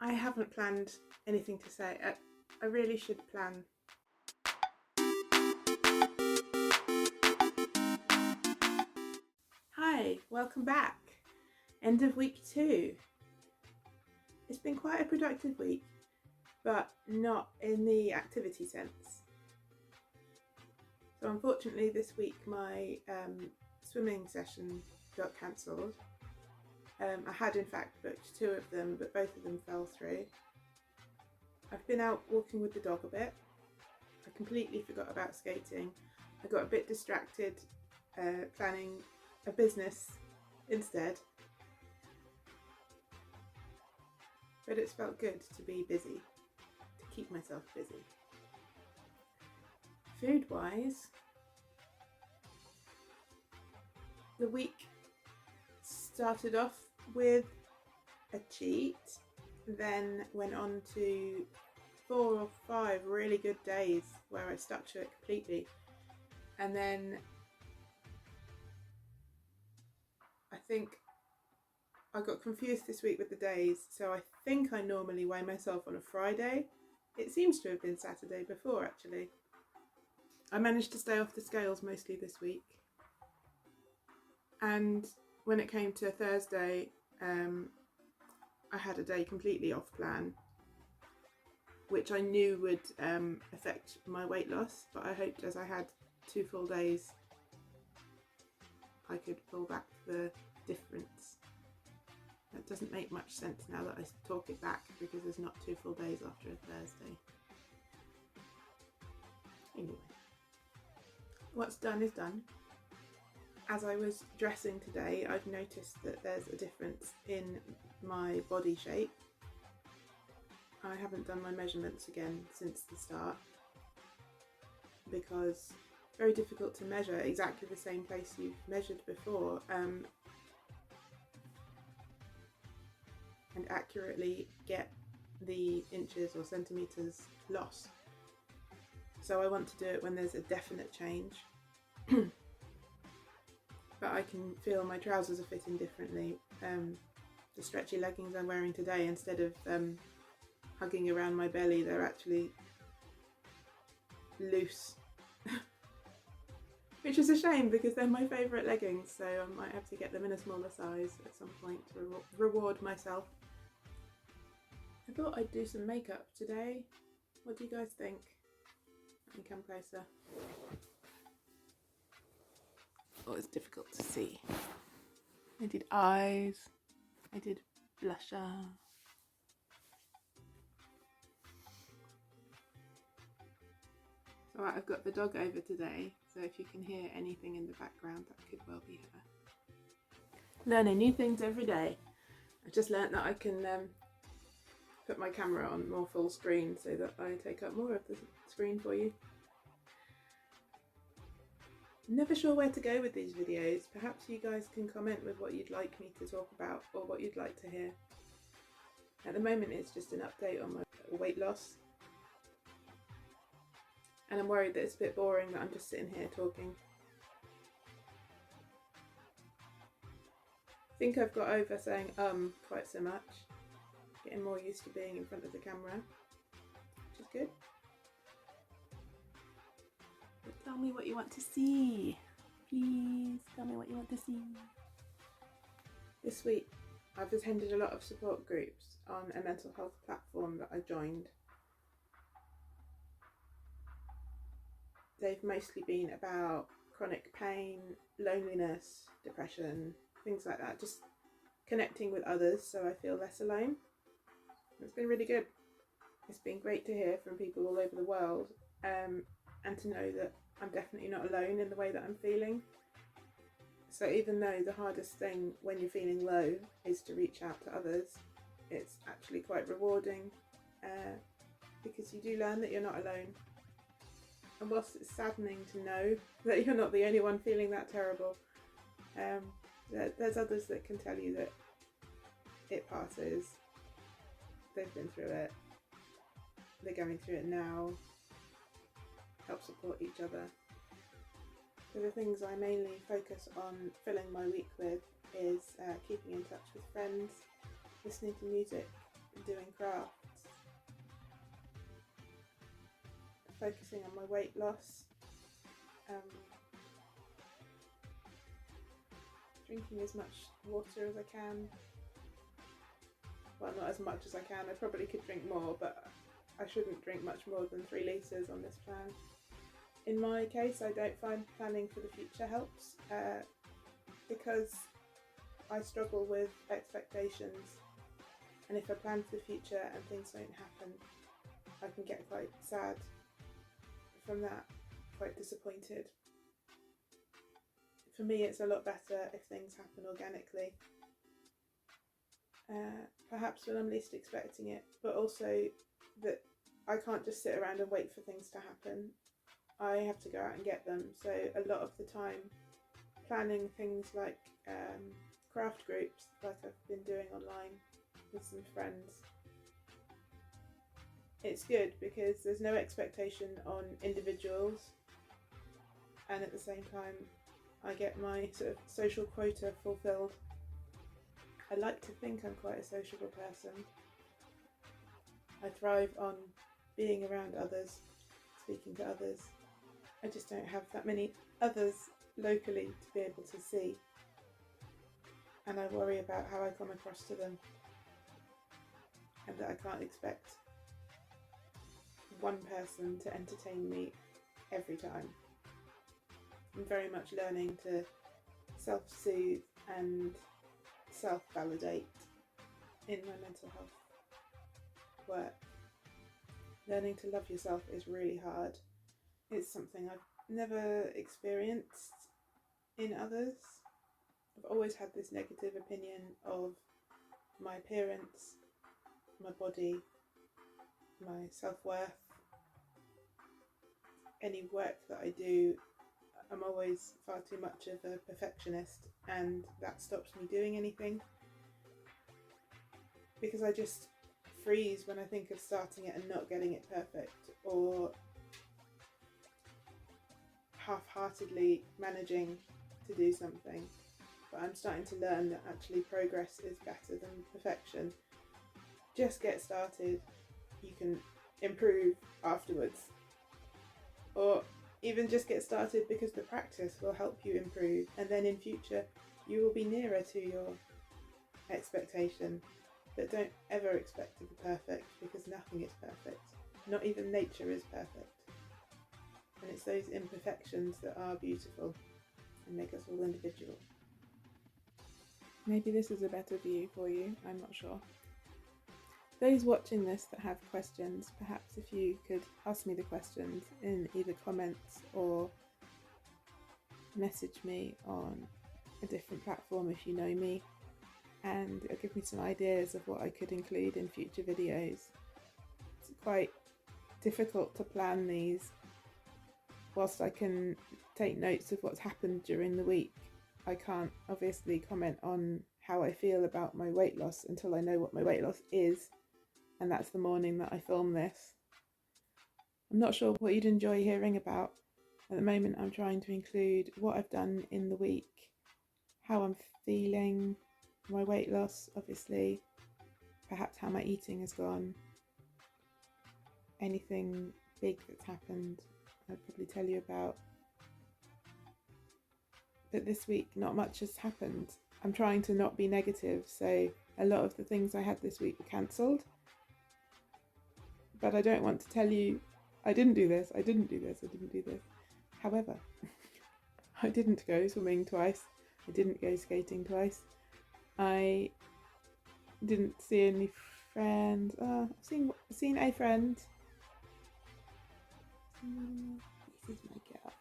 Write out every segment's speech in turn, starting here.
I haven't planned anything to say. I really should plan. Hi, welcome back. End of week 2. It's been quite a productive week, but not in the activity sense. So unfortunately this week my swimming session got cancelled. I had in fact booked 2 of them, but both of them fell through. I've been out walking with the dog a bit. I completely forgot about skating. I got a bit distracted planning a business instead. But it's felt good to be busy, to keep myself busy. Food-wise, the week started off with a cheat, then went on to 4 or 5 really good days where I stuck to it completely. And then I think I got confused this week with the days, so I think I normally weigh myself on a Friday. It seems to have been Saturday before actually. I managed to stay off the scales mostly this week. And when it came to Thursday, I had a day completely off plan, which I knew would affect my weight loss, but I hoped as I had 2 full days I could pull back the difference. That doesn't make much sense now that I talk it back, because there's not 2 full days after a Thursday. Anyway, what's done is done. As I was dressing today, I've noticed that there's a difference in my body shape. I haven't done my measurements again since the start, because it's very difficult to measure exactly the same place you've measured before and accurately get the inches or centimetres lost. So I want to do it when there's a definite change. But I can feel my trousers are fitting differently. The stretchy leggings I'm wearing today, instead of hugging around my belly, they're actually loose. Which is a shame, because they're my favourite leggings, so I might have to get them in a smaller size at some point to reward myself. I thought I'd do some makeup today. What do you guys think? Let me come closer. Oh, it's difficult to see. I did eyes, I did blusher. So I've got the dog over today, so if you can hear anything in the background, that could well be her. Learning new things every day. I've just learnt that I can put my camera on more full screen so that I take up more of the screen for you. Never sure where to go with these videos. Perhaps you guys can comment with what you'd like me to talk about or what you'd like to hear. At the moment it's just an update on my weight loss. And I'm worried that it's a bit boring that I'm just sitting here talking. I think I've got over saying quite so much. Getting more used to being in front of the camera, which is good. But tell me what you want to see. Please tell me what you want to see. This week I've attended a lot of support groups on a mental health platform that I joined. They've mostly been about chronic pain, loneliness, depression, things like that. Just connecting with others so I feel less alone. It's been really good. It's been great to hear from people all over the world and to know that I'm definitely not alone in the way that I'm feeling. So even though the hardest thing when you're feeling low is to reach out to others, it's actually quite rewarding because you do learn that you're not alone. And whilst it's saddening to know that you're not the only one feeling that terrible, there's others that can tell you that it passes. They've been through it, they're going through it now. Help support each other. So the things I mainly focus on filling my week with is keeping in touch with friends, listening to music, and doing crafts, focusing on my weight loss, drinking as much water as I can. Well, not as much as I can. I probably could drink more, but I shouldn't drink much more than 3 litres on this plan. In my case, I don't find planning for the future helps because I struggle with expectations, and if I plan for the future and things don't happen, I can get quite sad from that, quite disappointed. For me, it's a lot better if things happen organically. Perhaps when I'm least expecting it, but also that I can't just sit around and wait for things to happen. I have to go out and get them. So a lot of the time, planning things like craft groups, like I've been doing online with some friends, it's good because there's no expectation on individuals, and at the same time I get my sort of social quota fulfilled. I like to think I'm quite a sociable person. I thrive on being around others, speaking to others. I just don't have that many others locally to be able to see, and I worry about how I come across to them, and that I can't expect one person to entertain me every time. I'm very much learning to self-soothe and self-validate in my mental health work. Learning to love yourself is really hard. It's something I've never experienced in others. I've always had this negative opinion of my appearance, my body, my self-worth. Any work that I do, I'm always far too much of a perfectionist, and that stops me doing anything because I just freeze when I think of starting it and not getting it perfect, or half-heartedly managing to do something. But I'm starting to learn that actually progress is better than perfection. Just get started, you can improve afterwards, or even just get started because the practice will help you improve, and then in future you will be nearer to your expectation. But don't ever expect to be perfect, because nothing is perfect. Not even nature is perfect. And it's those imperfections that are beautiful and make us all individual. Maybe this is a better view for you, I'm not sure. Those watching this that have questions, perhaps if you could ask me the questions in either comments or message me on a different platform if you know me, and it'll give me some ideas of what I could include in future videos. It's quite difficult to plan these. Whilst I can take notes of what's happened during the week, I can't obviously comment on how I feel about my weight loss until I know what my weight loss is, and that's the morning that I film this. I'm not sure what you'd enjoy hearing about. At the moment I'm trying to include what I've done in the week, how I'm feeling, my weight loss obviously, perhaps how my eating has gone, anything big that's happened I'd probably tell you about. But this week not much has happened. I'm trying to not be negative, so a lot of the things I had this week were cancelled. But I don't want to tell you, I didn't do this, I didn't do this, I didn't do this. However, I didn't go swimming twice, I didn't go skating twice, I didn't see any friends. I've seen a friend. This is my girl.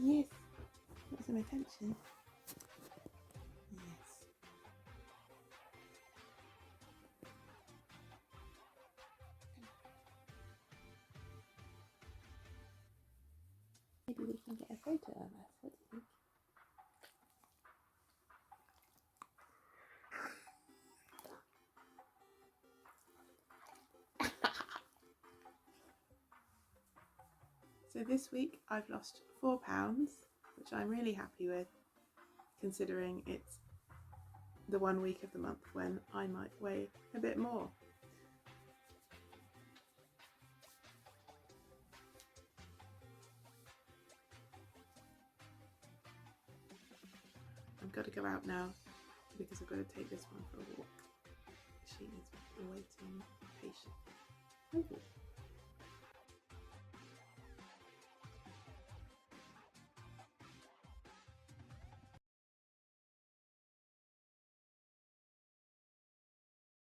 Yes, got some attention. Yes. Maybe we can get a photo of us. What do you think? So this week I've lost £4, which I'm really happy with, considering it's the 1 week of the month when I might weigh a bit more. I've got to go out now because I've got to take this one for a walk. She is waiting patiently.